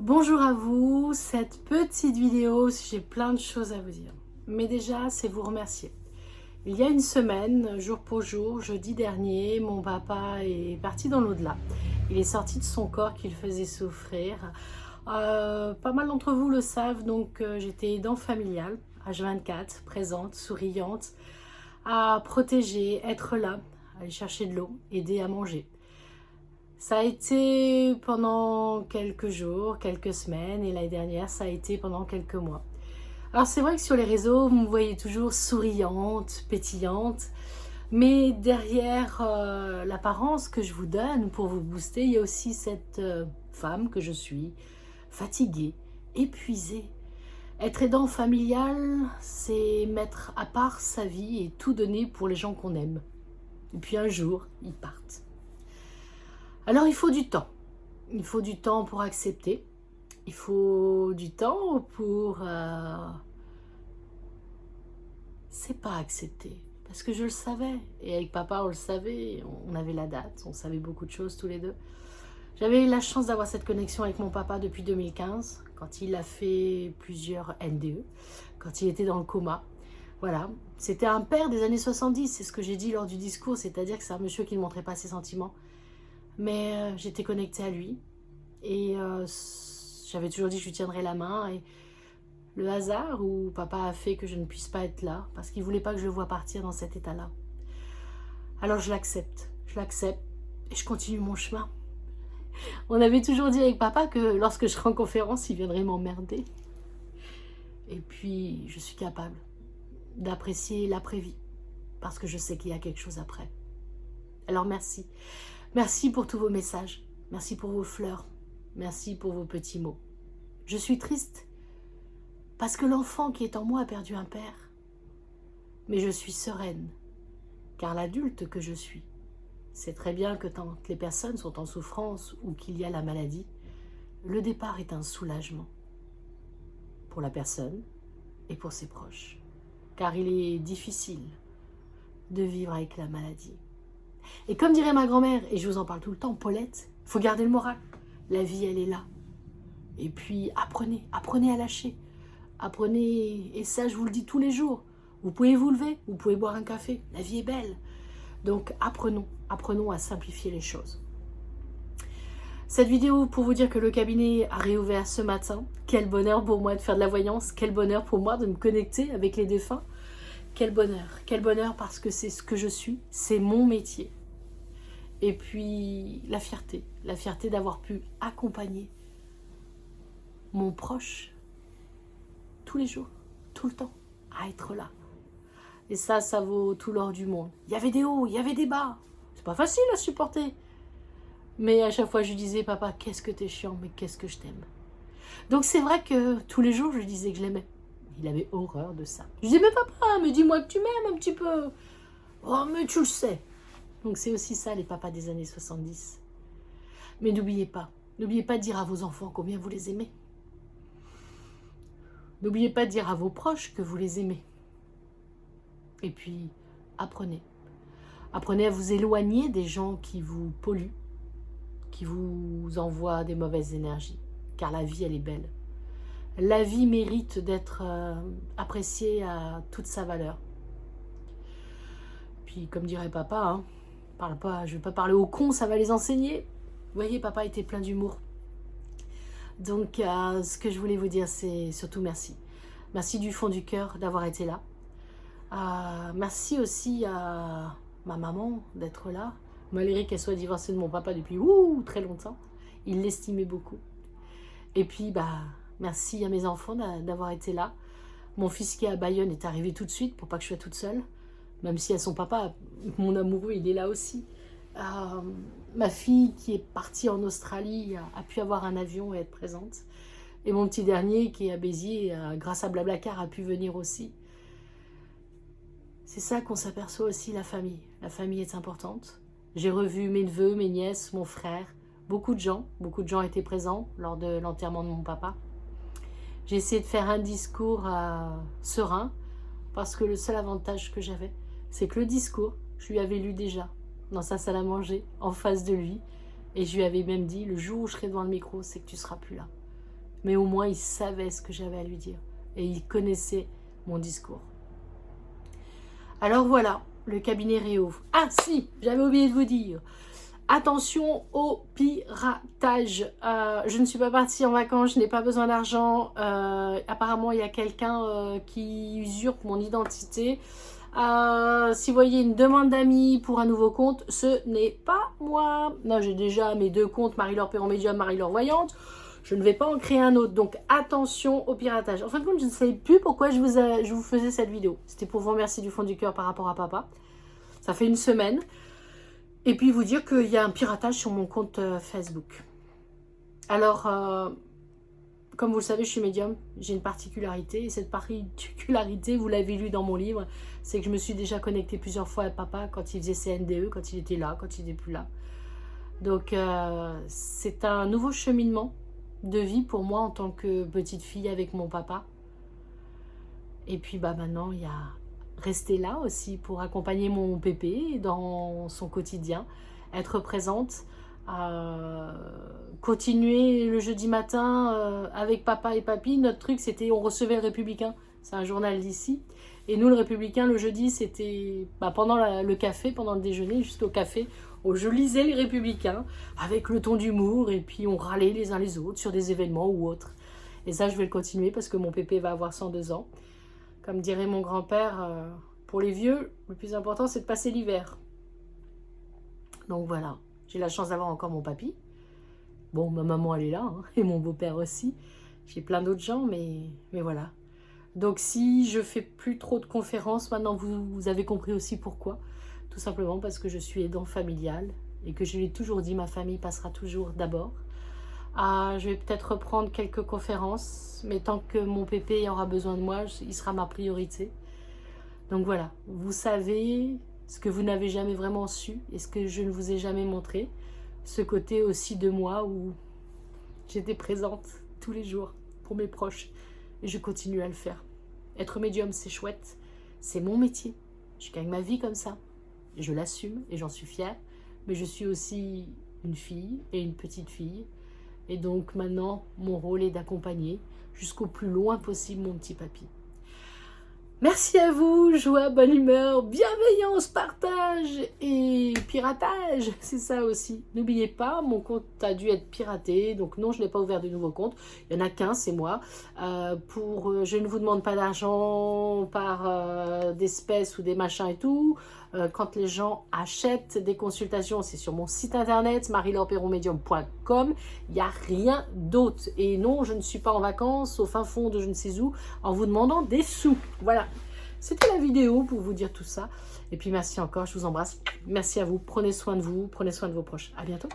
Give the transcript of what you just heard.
Bonjour à vous, cette petite vidéo, j'ai plein de choses à vous dire. Mais déjà, c'est vous remercier. Il y a une semaine, jour pour jour, jeudi dernier, mon papa est parti dans l'au-delà. Il est sorti de son corps qui le faisait souffrir. Pas mal d'entre vous le savent, donc j'étais aidante familiale, H24, présente, souriante, à protéger, être là, aller chercher de l'eau, aider à manger. Ça a été pendant quelques jours, quelques semaines, et l'année dernière, ça a été pendant quelques mois. Alors c'est vrai que sur les réseaux, vous me voyez toujours souriante, pétillante, mais derrière l'apparence que je vous donne pour vous booster, il y a aussi cette femme que je suis, fatiguée, épuisée. Être aidant familial, c'est mettre à part sa vie et tout donner pour les gens qu'on aime. Et puis un jour, ils partent. Alors il faut du temps. Il faut du temps pour accepter. Il faut du temps pour... c'est pas accepter. Parce que je le savais. Et avec papa, on le savait. On avait la date. On savait beaucoup de choses tous les deux. J'avais eu la chance d'avoir cette connexion avec mon papa depuis 2015. Quand il a fait plusieurs NDE. Quand il était dans le coma. Voilà. C'était un père des années 70. C'est ce que j'ai dit lors du discours. C'est-à-dire que c'est un monsieur qui ne montrait pas ses sentiments. Mais j'étais connectée à lui. Et j'avais toujours dit que je lui tiendrais la main. Et le hasard où papa a fait que je ne puisse pas être là, parce qu'il ne voulait pas que je le voie partir dans cet état-là. Alors je l'accepte et je continue mon chemin. On avait toujours dit avec papa que lorsque je serai en conférence, il viendrait m'emmerder. Et puis je suis capable d'apprécier l'après-vie, parce que je sais qu'il y a quelque chose après. Alors merci. Merci pour tous vos messages. Merci pour vos fleurs. Merci pour vos petits mots. Je suis triste parce que l'enfant qui est en moi a perdu un père. Mais je suis sereine, car l'adulte que je suis sait très bien que quand les personnes sont en souffrance ou qu'il y a la maladie, le départ est un soulagement pour la personne et pour ses proches. Car il est difficile de vivre avec la maladie. Et comme dirait ma grand-mère, et je vous en parle tout le temps, Paulette, il faut garder le moral. La vie, elle est là. Et puis apprenez à lâcher. Apprenez, et ça je vous le dis tous les jours. Vous pouvez vous lever, vous pouvez boire un café. La vie est belle. Donc apprenons à simplifier les choses. Cette vidéo pour vous dire que le cabinet a réouvert ce matin. Quel bonheur pour moi de faire de la voyance. Quel bonheur pour moi de me connecter avec les défunts. Quel bonheur parce que c'est ce que je suis. C'est mon métier. Et puis la fierté d'avoir pu accompagner mon proche tous les jours, tout le temps, à être là. Et ça vaut tout l'or du monde. Il y avait des hauts, il y avait des bas. C'est pas facile à supporter. Mais à chaque fois, je lui disais, papa, qu'est-ce que t'es chiant, mais qu'est-ce que je t'aime. Donc c'est vrai que tous les jours, je lui disais que je l'aimais. Il avait horreur de ça. Je disais, mais papa, mais dis-moi que tu m'aimes un petit peu. Oh, mais tu le sais. Donc c'est aussi ça, les papas des années 70. Mais n'oubliez pas de dire à vos enfants combien vous les aimez. N'oubliez pas de dire à vos proches que vous les aimez. Et puis, apprenez. Apprenez à vous éloigner des gens qui vous polluent, qui vous envoient des mauvaises énergies. Car la vie, elle est belle. La vie mérite d'être appréciée à toute sa valeur. Puis, comme dirait papa, je ne vais pas parler aux cons, ça va les enseigner. Vous voyez, papa était plein d'humour. Donc, ce que je voulais vous dire, c'est surtout merci. Merci du fond du cœur d'avoir été là. Merci aussi à ma maman d'être là, malgré qu'elle soit divorcée de mon papa depuis très longtemps. Il l'estimait beaucoup. Et puis, merci à mes enfants d'avoir été là. Mon fils qui est à Bayonne est arrivé tout de suite pour pas que je sois toute seule. Même si à son papa, mon amoureux, il est là aussi. Ma fille qui est partie en Australie a pu avoir un avion et être présente. Et mon petit dernier qui est à Béziers, grâce à Blablacar, a pu venir aussi. C'est ça qu'on s'aperçoit aussi, la famille. La famille est importante. J'ai revu mes neveux, mes nièces, mon frère. Beaucoup de gens étaient présents lors de l'enterrement de mon papa. J'ai essayé de faire un discours serein, parce que le seul avantage que j'avais, c'est que le discours, je lui avais lu déjà, dans sa salle à manger, en face de lui. Et je lui avais même dit, le jour où je serai devant le micro, c'est que tu ne seras plus là. Mais au moins, il savait ce que j'avais à lui dire. Et il connaissait mon discours. Alors voilà, le cabinet réouvre. Ah si, j'avais oublié de vous dire. Attention au piratage. Je ne suis pas partie en vacances, je n'ai pas besoin d'argent. Apparemment, il y a quelqu'un qui usurpe mon identité. Si vous voyez une demande d'amis pour un nouveau compte, ce n'est pas moi. Non, j'ai déjà mes 2 comptes, Marie-Laure Perron Médium, Marie-Laure Voyante. Je ne vais pas en créer un autre. Donc, attention au piratage. En fin de compte, je ne savais plus pourquoi je vous faisais cette vidéo. C'était pour vous remercier du fond du cœur par rapport à papa. Ça fait une semaine. Et puis vous dire qu'il y a un piratage sur mon compte Facebook. Alors, comme vous le savez, je suis médium, j'ai une particularité. Et cette particularité, vous l'avez lu dans mon livre, c'est que je me suis déjà connectée plusieurs fois à papa quand il faisait ses NDE, quand il était là, quand il n'était plus là. Donc, c'est un nouveau cheminement de vie pour moi en tant que petite fille avec mon papa. Et puis, maintenant, il y a rester là aussi pour accompagner mon pépé dans son quotidien, être présente, continuer le jeudi matin avec papa et papy. Notre truc, c'était, on recevait le Républicain, c'est un journal d'ici, et nous, le Républicain, le jeudi, c'était pendant le café, pendant le déjeuner, jusqu'au café, où je lisais les Républicains avec le ton d'humour, et puis on râlait les uns les autres sur des événements ou autres. Et ça, je vais le continuer parce que mon pépé va avoir 102 ans. Comme dirait mon grand-père, pour les vieux, le plus important, c'est de passer l'hiver. Donc voilà, j'ai la chance d'avoir encore mon papy. Bon, ma maman, elle est là, hein, et mon beau-père aussi. J'ai plein d'autres gens, mais voilà. Donc si je fais plus trop de conférences, maintenant vous avez compris aussi pourquoi. Tout simplement parce que je suis aidant familial et que je lui ai toujours dit, ma famille passera toujours d'abord. Je vais peut-être reprendre quelques conférences, mais tant que mon pépé aura besoin de moi, il sera ma priorité. Donc voilà, vous savez ce que vous n'avez jamais vraiment su et ce que je ne vous ai jamais montré. Ce côté aussi de moi où j'étais présente tous les jours pour mes proches et je continue à le faire. Être médium, c'est chouette, c'est mon métier. Je gagne ma vie comme ça. Je l'assume et j'en suis fière, mais je suis aussi une fille et une petite fille. Et donc maintenant, mon rôle est d'accompagner jusqu'au plus loin possible mon petit papy. Merci à vous, joie, bonne humeur, bienveillance, partage et piratage, c'est ça aussi. N'oubliez pas, mon compte a dû être piraté, donc non, je n'ai pas ouvert de nouveau compte. Il y en a qu'un, c'est moi. Je ne vous demande pas d'argent par d'espèces ou des machins et tout. Quand les gens achètent des consultations, c'est sur mon site internet, marielaureperronmedium.com. Il n'y a rien d'autre. Et non, je ne suis pas en vacances au fin fond de je ne sais où en vous demandant des sous. Voilà. C'était la vidéo pour vous dire tout ça. Et puis merci encore, je vous embrasse. Merci à vous, prenez soin de vous, prenez soin de vos proches. À bientôt.